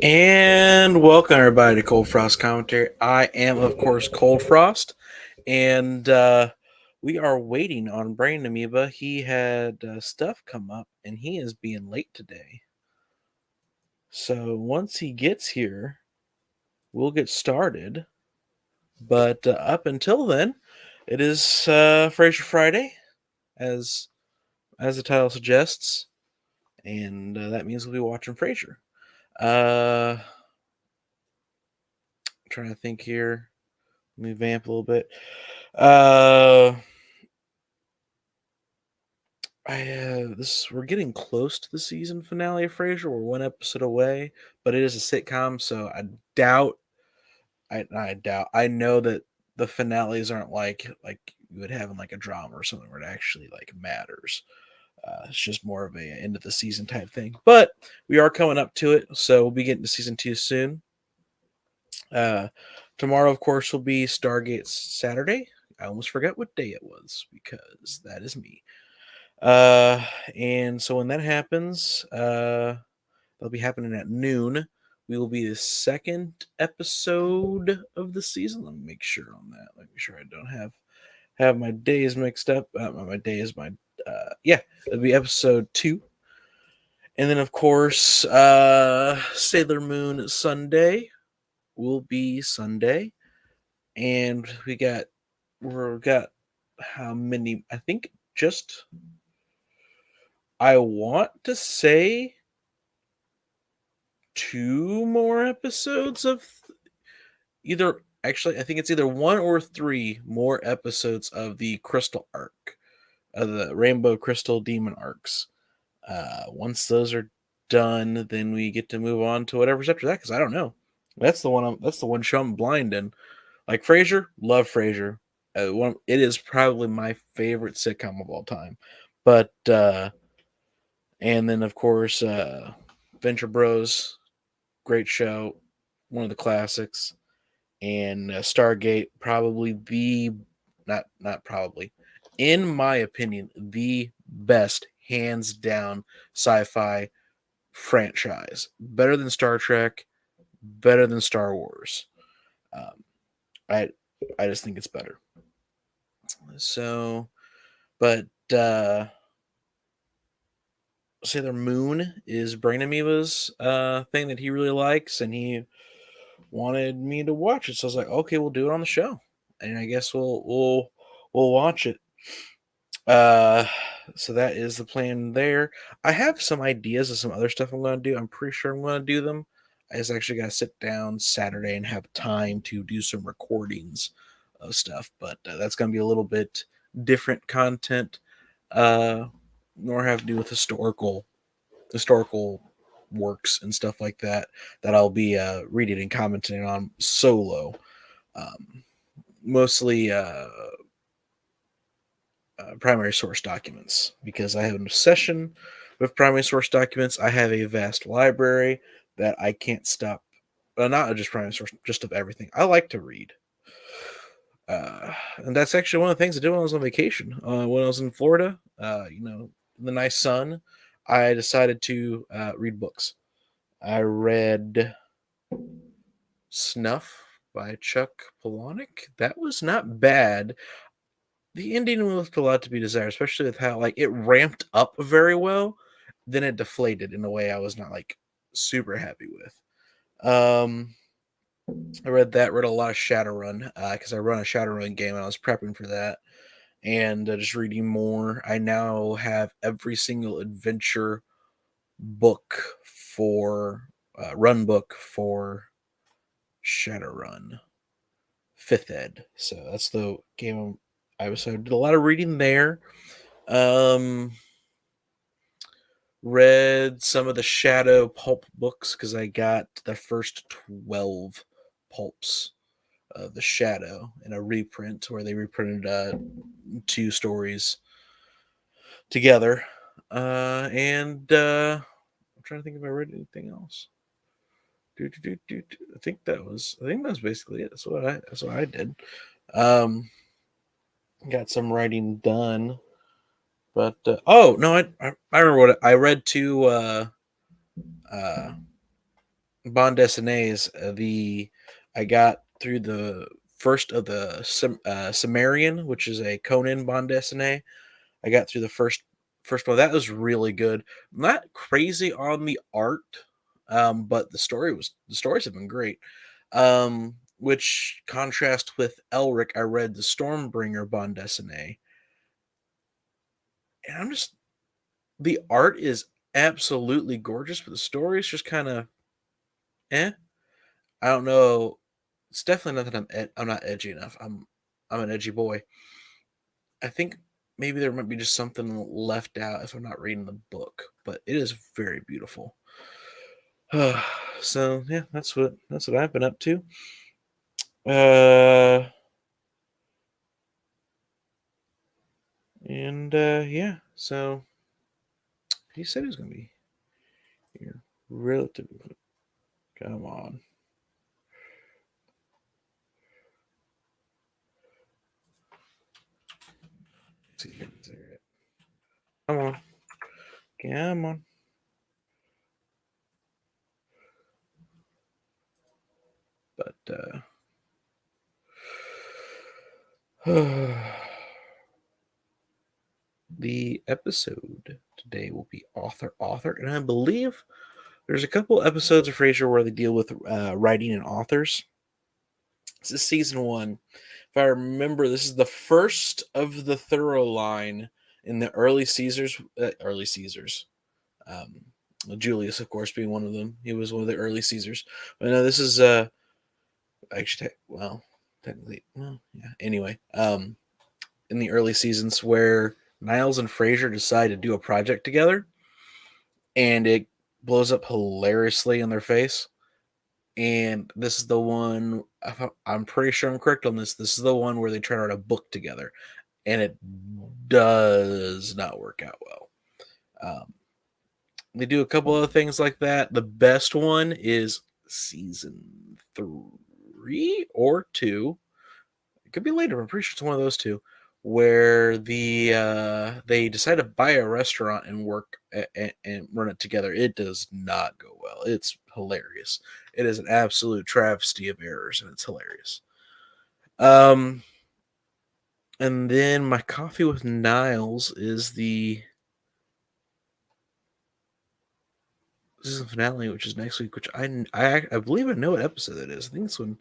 And welcome everybody to Cold Frost Commentary. I am, of course, Cold Frost, and we are waiting on Brain Amoeba. He had stuff come up, and he is being late today. So once he gets here, we'll get started. But up until then, it is Frasier Friday, as the title suggests, and that means we'll be watching Frasier. Trying to think here. Let me vamp a little bit. Uh, we're getting close to the season finale of Frasier. We're one episode away, but it is a sitcom, so I know that the finales aren't like you would have in like a drama or something where it actually like matters. It's just more of a end of the season type thing. But we are coming up to it, so we'll be getting to season 2 soon. Tomorrow, of course, will be Stargate Saturday. I almost forgot what day it was because that is me. And so when that happens, that'll be happening at noon. We will be the second episode of the season. Let me make sure on that. Let me make sure I don't have my days mixed up. My day is my yeah. It'll be episode 2, and then of course, Sailor Moon Sunday will be Sunday, and we've got how many? I think just I want to say 2 more episodes of either actually I think it's either 1 or 3 more episodes of the Crystal arc, of the Rainbow Crystal Demon arcs. Once those are done, then we get to move on to whatever's after that because I don't know. That's the one show I'm blind in. Like Frasier, love Frasier. It is probably my favorite sitcom of all time. But and then of course Venture Bros, great show, one of the classics, and Stargate, probably the not probably, in my opinion, the best hands down sci-fi franchise. Better than Star Trek, better than Star Wars. Um, I I just think it's better. So, but Sailor Moon is Brain Amoeba's thing that he really likes, and he wanted me to watch it. So I was like, okay, we'll do it on the show, and I guess we'll watch it. Uh, so that is the plan there. I have some ideas of some other stuff I'm going to do. I'm pretty sure I'm going to do them. I just actually got to sit down Saturday and have time to do some recordings of stuff, but that's going to be a little bit different content. More have to do with historical works and stuff like that that I'll be reading and commenting on solo. Um, Mostly primary source documents because I have an obsession with primary source documents. I have a vast library that I can't stop. Not just primary source, just of everything. I like to read. And that's actually one of the things I did when I was on vacation. When I was in Florida, the nice sun, I decided to read books. I read Snuff by Chuck Palahniuk. That was not bad. The ending left a lot to be desired, especially with how like it ramped up very well, then it deflated in a way I was not like super happy with. Um, I read that, read a lot of Shadowrun because I run a Shadowrun game and I was prepping for that, and just reading more. I now have every single adventure book for run book for Shadowrun 5th ed. So that's the game so I did a lot of reading there. Um, Read some of the Shadow pulp books because I got the first 12 pulps of the Shadow in a reprint where they reprinted 2 stories together. And I'm trying to think if I read anything else. I think that was basically it. That's what I did. Um, got some writing done. But oh no, I remember what I read 2 uh bande dessinées. I got through the first of the Sumerian, which is a Conan bande dessinée. I got through the first one. That was really good. Not crazy on the art, but the stories have been great. Which contrast with Elric, I read the Stormbringer bande dessinée, and I'm just the art is absolutely gorgeous, but the story is just kind of eh. I don't know. It's definitely not that I'm not edgy enough. I'm an edgy boy. I think maybe there might be just something left out if I'm not reading the book, but it is very beautiful. So yeah, that's what I've been up to. Uh, yeah. So he said he was gonna be here relatively. Come on. See here. Come on. Come on. But the episode today will be author, and I believe there's a couple episodes of Frasier where they deal with writing and authors. This is season one. If I remember, this is the first of the thorough line in the early Caesars. Early Caesars. Um, Julius, of course, being one of them. He was one of the early Caesars. But no, this is actually well, technically, well, yeah. Anyway, in the early seasons where Niles and Frasier decide to do a project together, and it blows up hilariously in their face. And this is the one I'm pretty sure I'm correct on this. This is the one where they try to write a book together, and it does not work out well. They do a couple other things like that. The best one is season 3 or 2. It could be later. I'm pretty sure it's one of those two, where they decide to buy a restaurant and work and run it together. It does not go well. It's hilarious. It is an absolute travesty of errors, and it's hilarious. Um, and then my coffee with Niles is the season finale, which is next week. Which I believe I know what episode it is. I think it's when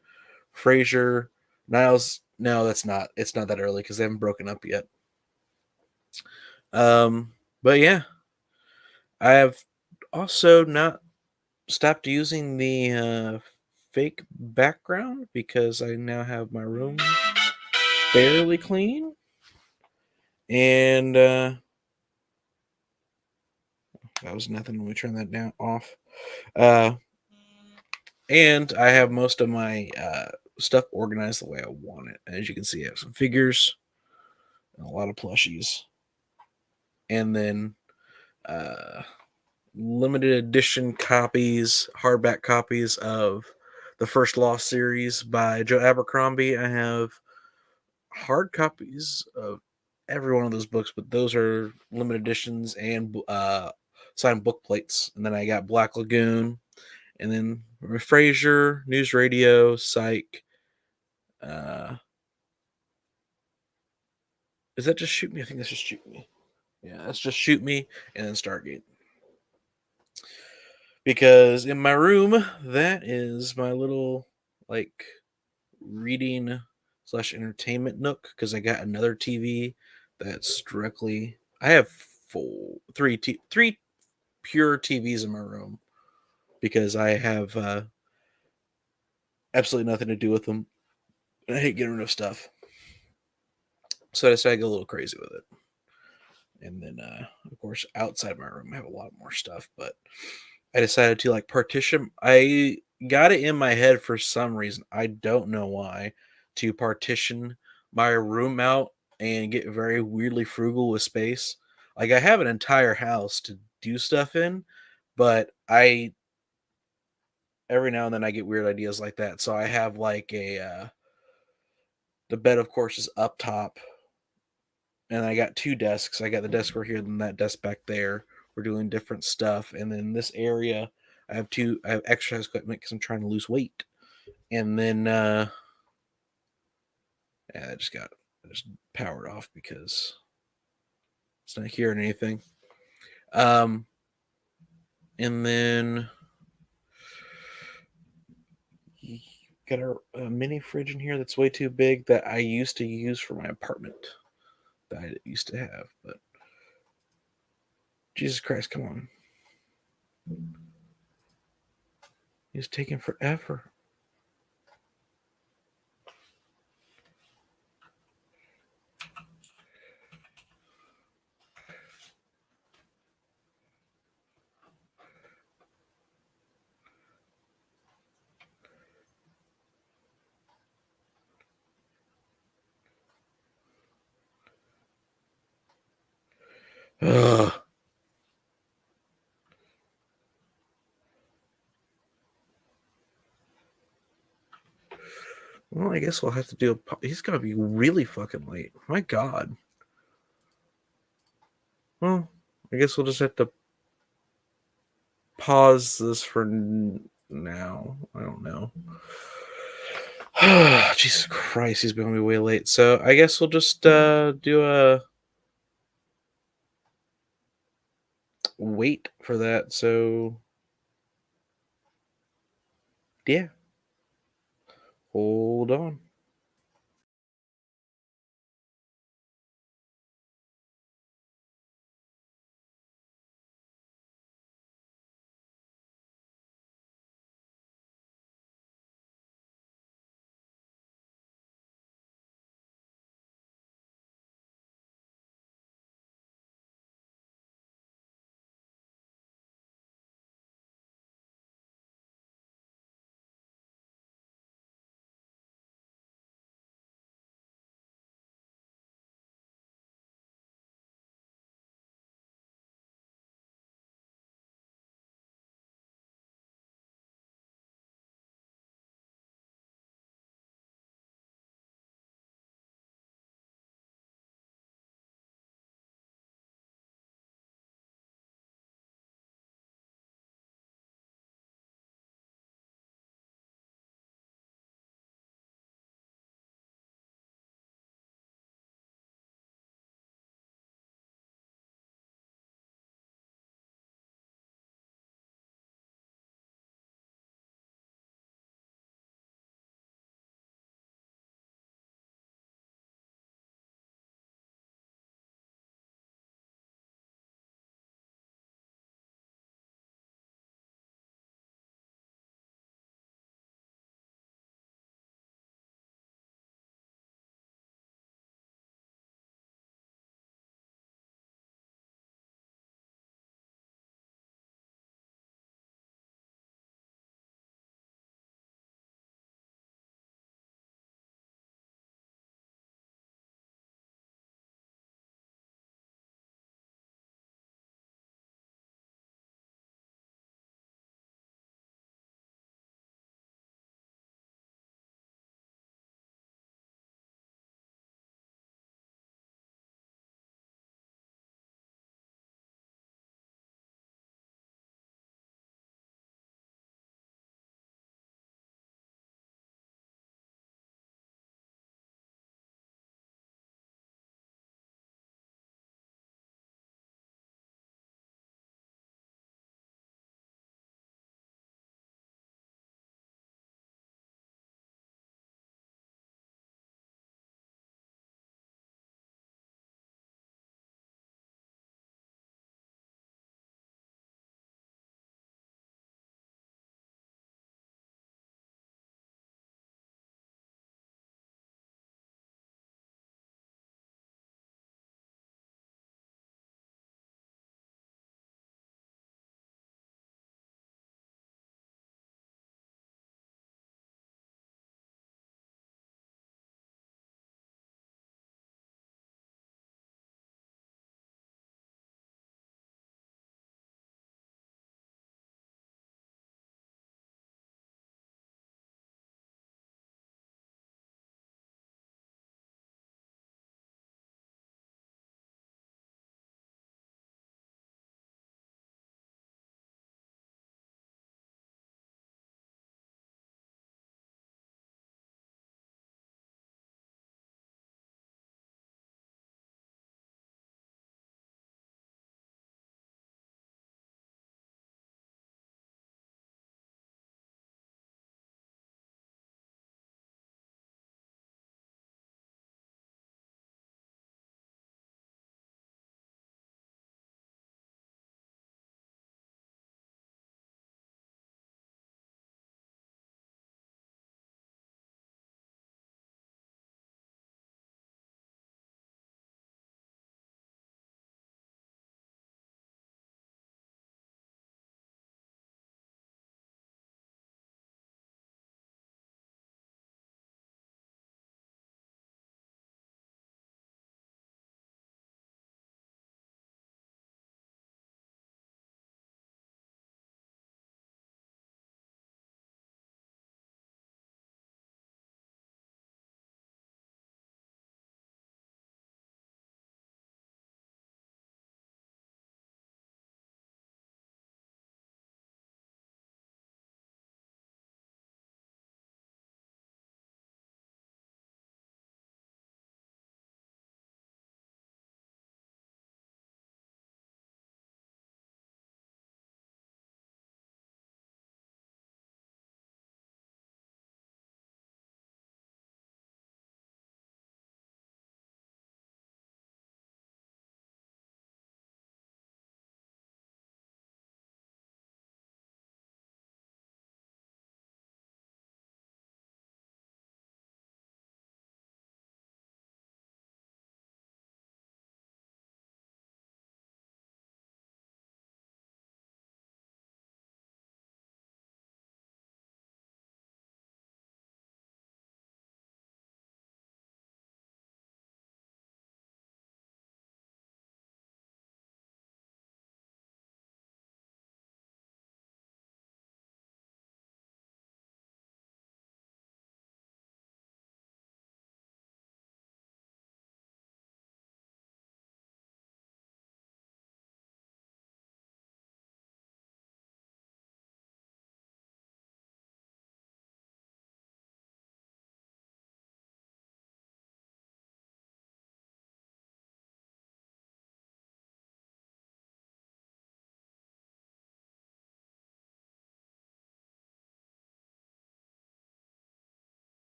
Frasier, Niles. No, that's not. It's not that early because they haven't broken up yet. But yeah, I have also not stopped using the fake background because I now have my room fairly clean. And that was nothing when we turn that down off. Uh, and I have most of my stuff organized the way I want it. As you can see, I have some figures and a lot of plushies. And then uh, limited edition copies, hardback copies of the First Law series by Joe Abercrombie. I have hard copies of every one of those books, but those are limited editions and signed book plates. And then I got Black Lagoon, and then Frasier, News Radio, Psych. Uh, is that just Shoot Me? I think that's just Shoot Me. Yeah, that's just Shoot Me, and then Stargate. Because in my room, that is my little like reading slash entertainment nook. Because I got another TV that's directly. I have three pure TVs in my room because I have absolutely nothing to do with them. And I hate getting rid of stuff, so I decided to go a little crazy with it. And then, of course, outside my room, I have a lot more stuff. But I decided to like partition. I got it in my head for some reason. I don't know why to partition my room out and get very weirdly frugal with space. Like I have an entire house to do stuff in, but I every now and then I get weird ideas like that. So I have like a the bed, of course, is up top, and I got two desks. I got the desk over here, and that desk back there. We're doing different stuff, and then this area I have exercise equipment because I'm trying to lose weight. And then yeah, I just powered off because it's not hearing anything. Um and then got a mini fridge in here that's way too big that I used to use for my apartment that I used to have, but Jesus Christ, come on. It's taking forever. Ugh. Well, I guess we'll have to do he's gotta be really fucking late. My God. Well, I guess we'll just have to pause this for now. I don't know. Jesus Christ, he's gonna be way late. So I guess we'll just do a wait for that. So yeah, hold on.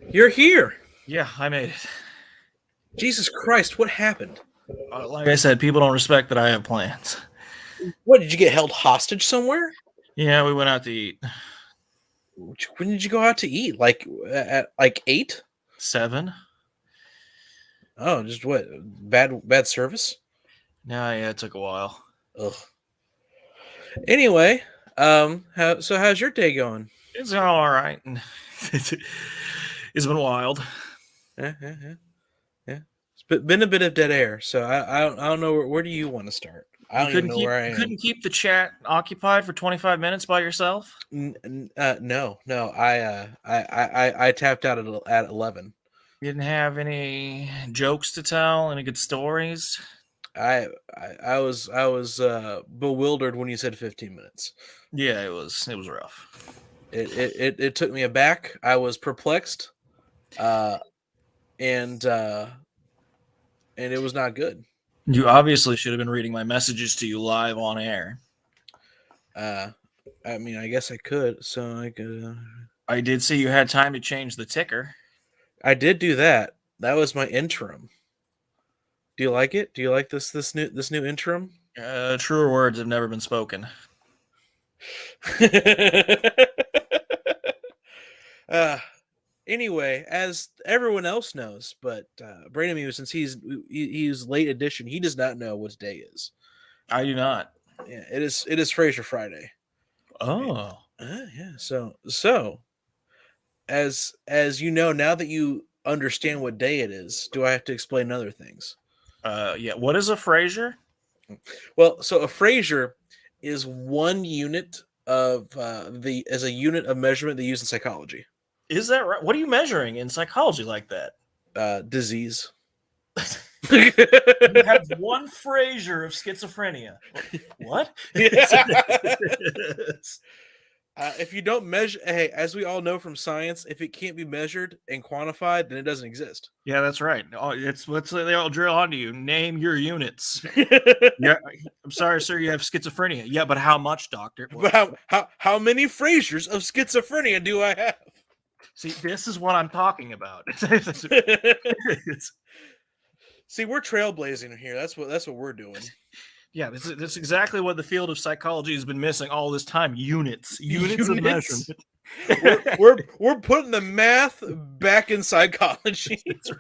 You're here. Yeah, I made it. Jesus Christ, what happened? Like I said, people don't respect that I have plans. What, did you get held hostage somewhere? Yeah, we went out to eat. When did you go out to eat? Like at like 8? 7? Oh, just what? Bad service? No, yeah, it took a while. Ugh. Anyway, how's your day going? It's all right. It's been wild. Yeah. Yeah. Been a bit of dead air, so I don't know where do you want to start? I You don't even couldn't know keep where I you am. couldn't keep the chat occupied for 25 minutes by yourself? No. I tapped out at 11. You didn't have any jokes to tell, any good stories? I was bewildered when you said 15 minutes. Yeah, it was rough. It took me aback. I was perplexed, uh, and uh, and it was not good. You obviously should have been reading my messages to you live on air. Uh, I mean, I guess I could. So I could. I did see you had time to change the ticker. I did do that. That was my interim. Do you like it? Do you like this new interim? Truer words have never been spoken. uh, anyway, as everyone else knows, but Brandon Mew, since he's late edition, he does not know what day is. I do not. Yeah, it is Frasier Friday. Oh. Yeah. So as you know, now that you understand what day it is, do I have to explain other things? Yeah. What is a Frasier? Well, so a Frasier is one unit of the as a unit of measurement they use in psychology. Is that right? What are you measuring in psychology like that? Disease. You have one Frasier of schizophrenia. What? If you don't measure, hey, as we all know from science, if it can't be measured and quantified, then it doesn't exist. Yeah, that's right. Oh, it's what's they all drill onto you. Name your units. Yeah, I'm sorry, sir. You have schizophrenia. Yeah, but how much, doctor? But how many Frasiers of schizophrenia do I have? See, this is what I'm talking about. See, we're trailblazing here. That's what we're doing. Yeah, this is exactly what the field of psychology has been missing all this time. Units of Units. measurement. We're putting the math back in psychology. That's right.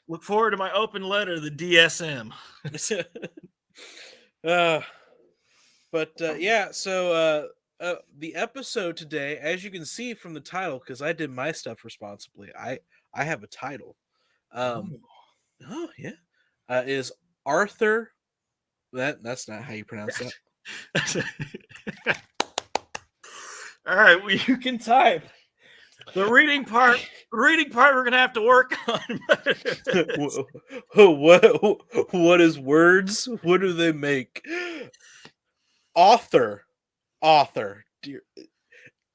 Look forward to my open letter to the DSM. uh, but yeah, so the episode today, as you can see from the title, because I did my stuff responsibly, I have a title. Um, oh yeah, is Arthur. That's not how you pronounce that. All right, well, you can type. The reading part we're gonna have to work on. What is words? What do they make? Author. Dear,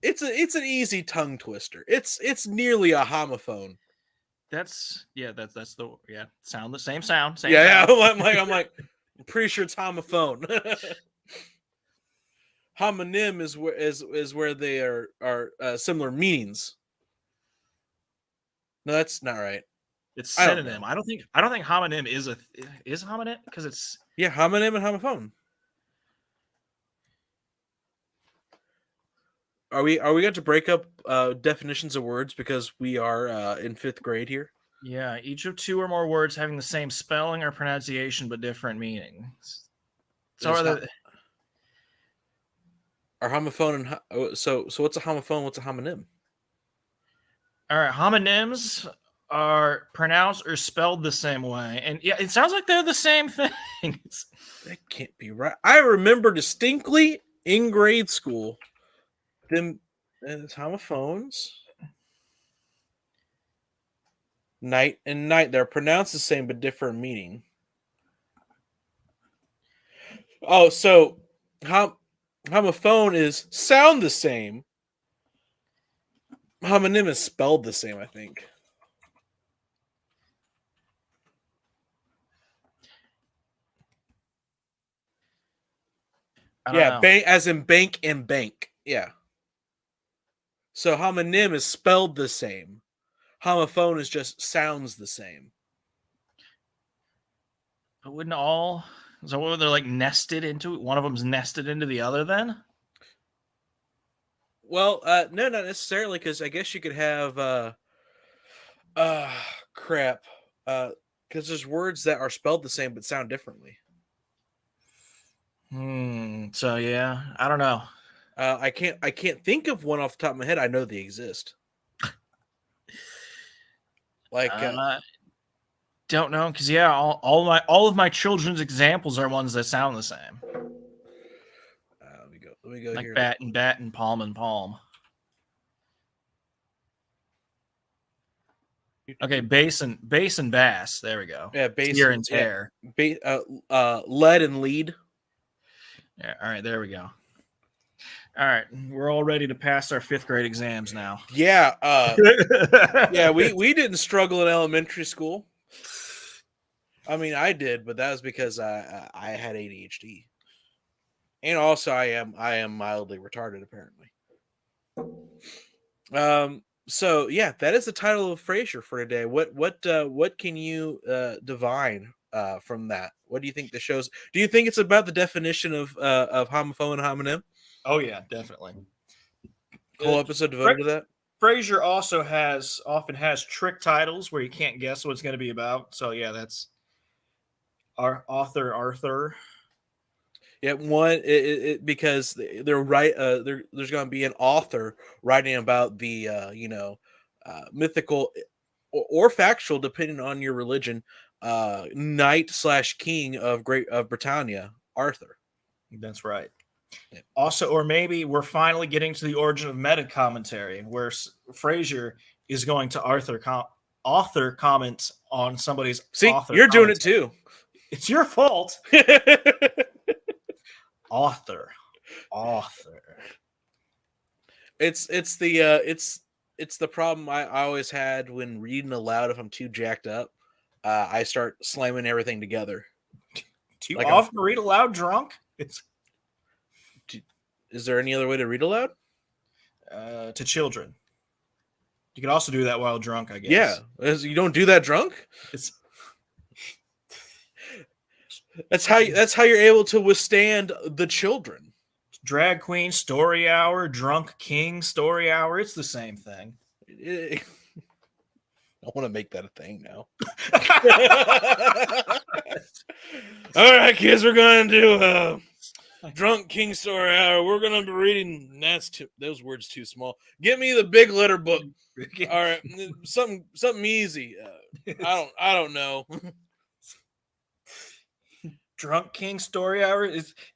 it's an easy tongue twister. It's nearly a homophone. That's the sound, the same sound, same Yeah, sound. I'm pretty sure it's homophone. Homonym is where they are similar meanings. No, that's not right. It's I don't synonym. know. I don't think homonym is homonym because it's Yeah, homonym and homophone. Are we going to break up definitions of words because we are in 5th grade here? yeah, each of two or more words having the same spelling or pronunciation but different meanings. So are homophone and so what's a homophone? What's a homonym? all right, homonyms are pronounced or spelled the same way, and yeah, it sounds like they're the same things. That can't be right. I remember distinctly in grade school them homophones. Night and night, they're pronounced the same but different meaning. Oh, so homophone is sound the same. Homonym is spelled the same, I think. I don't Yeah, know. bank as in bank and bank. Yeah. So homonym is spelled the same. Homophone is just sounds the same. But wouldn't all? So what, they're like nested into? One of them's nested into the other, then? Well, no, not necessarily, because I guess you could have crap. Because there's words that are spelled the same but sound differently. So yeah, I don't know. I can't think of one off the top of my head. I know they exist. Like Don't know, because yeah, all of my children's examples are ones that sound the same. let me go Like here. bat and palm and palm. Okay, bass and bass. There we go. Yeah, bass Tear and tear. Lead and lead. Yeah, all right, there we go. All right, we're all ready to pass our 5th grade exams now. Yeah, yeah, we didn't struggle in elementary school. I mean, I did, but that was because I had ADHD, and also I am mildly retarded, apparently. So yeah, that is the title of Frasier for today. What can you divine from that? What do you think the show's? Do you think it's about the definition of homophone and homonym? Oh yeah, definitely. Whole episode devoted to that. Frasier also often has trick titles where you can't guess what it's going to be about. So yeah, that's our author Arthur. Yeah, one because they're right. There's going to be an author writing about the mythical or factual, depending on your religion, knight/king of Britannia, Arthur. That's right. Yeah. Also, or maybe we're finally getting to the origin of meta commentary, where Frasier is going to author comments on somebody's. See, author you're doing it too. It's your fault. author. It's the problem I always had when reading aloud. If I'm too jacked up, I start slamming everything together. Do you often read aloud drunk? Is there any other way to read aloud? To children. You can also do that while drunk, I guess. Yeah, you don't do that drunk. That's how you're able to withstand the children. Drag queen story hour, drunk king story hour. It's the same thing. I want to make that a thing now. All right, kids, we're going to do drunk king story hour. We're going to be reading. Those words too small. Get me the big letter book. All right, something easy. I don't know. Drunk king story hour,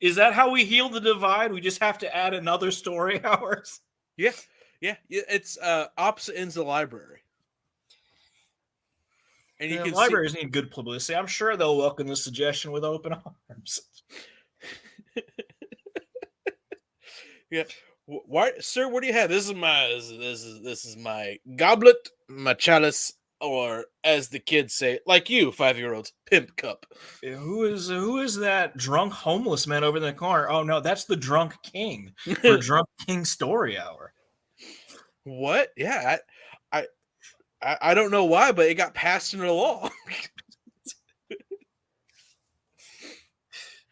is that how we heal the divide? We just have to add another story hours. Yeah. It's opposite ends of the library, and you can libraries need good publicity. I'm sure they'll welcome this suggestion with open arms. Yeah. Why, sir? What do you have? This is my goblet, my chalice, or as the kids say, like you 5-year-olds, pimp cup. Who is that drunk homeless man over in the corner? Oh no, that's the drunk king for drunk king story hour. What? Yeah, I don't know why, but it got passed into law.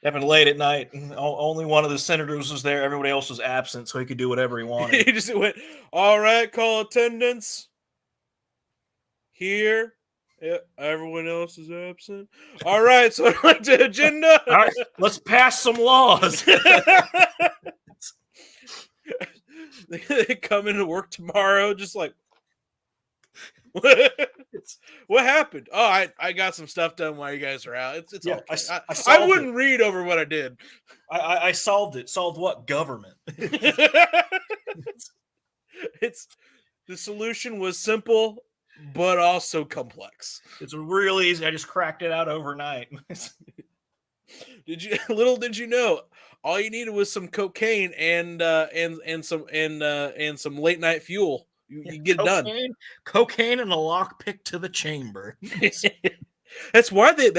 Happened late at night. Only one of the senators was there. Everybody else was absent, so he could do whatever he wanted. He just went, all right, call attendance. Here. Yeah, everyone else is absent. All right, so I'd like the agenda. All right, let's pass some laws. They come into work tomorrow, just like, what happened? Oh, I got some stuff done while you guys are out. It's okay. I wouldn't read over what I did. I solved it. Solved what? Government. It's the solution was simple, but also complex. It's real easy. I just cracked it out overnight. Little did you know, all you needed was some cocaine and some late night fuel. You get it done. Cocaine and a lockpick to the chamber. That's why they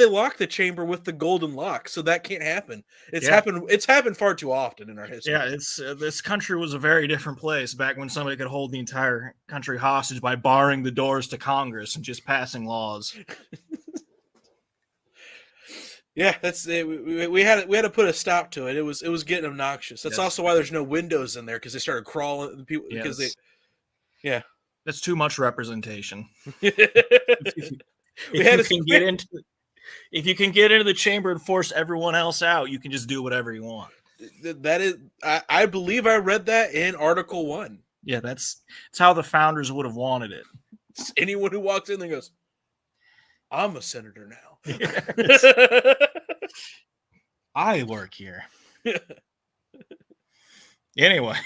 lock the chamber with the golden lock, so that can't happen. It's Yeah. happened far too often in our history. Yeah, it's this country was a very different place back when somebody could hold the entire country hostage by barring the doors to Congress and just passing laws. Yeah, that's it. We had to put a stop to it. It was getting obnoxious. That's Yes. also why there's no windows in there, because they started crawling people because they Yes. That's too much representation. we If you can get into the chamber and force everyone else out, you can just do whatever you want. That is, I believe I read that in Article 1. Yeah, that's how the founders would have wanted it. It's anyone who walks in there goes, I'm a senator now. I work here. Anyway,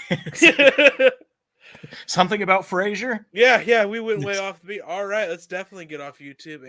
something about Frasier? Yeah, we went way off the beat. All right, let's definitely get off YouTube.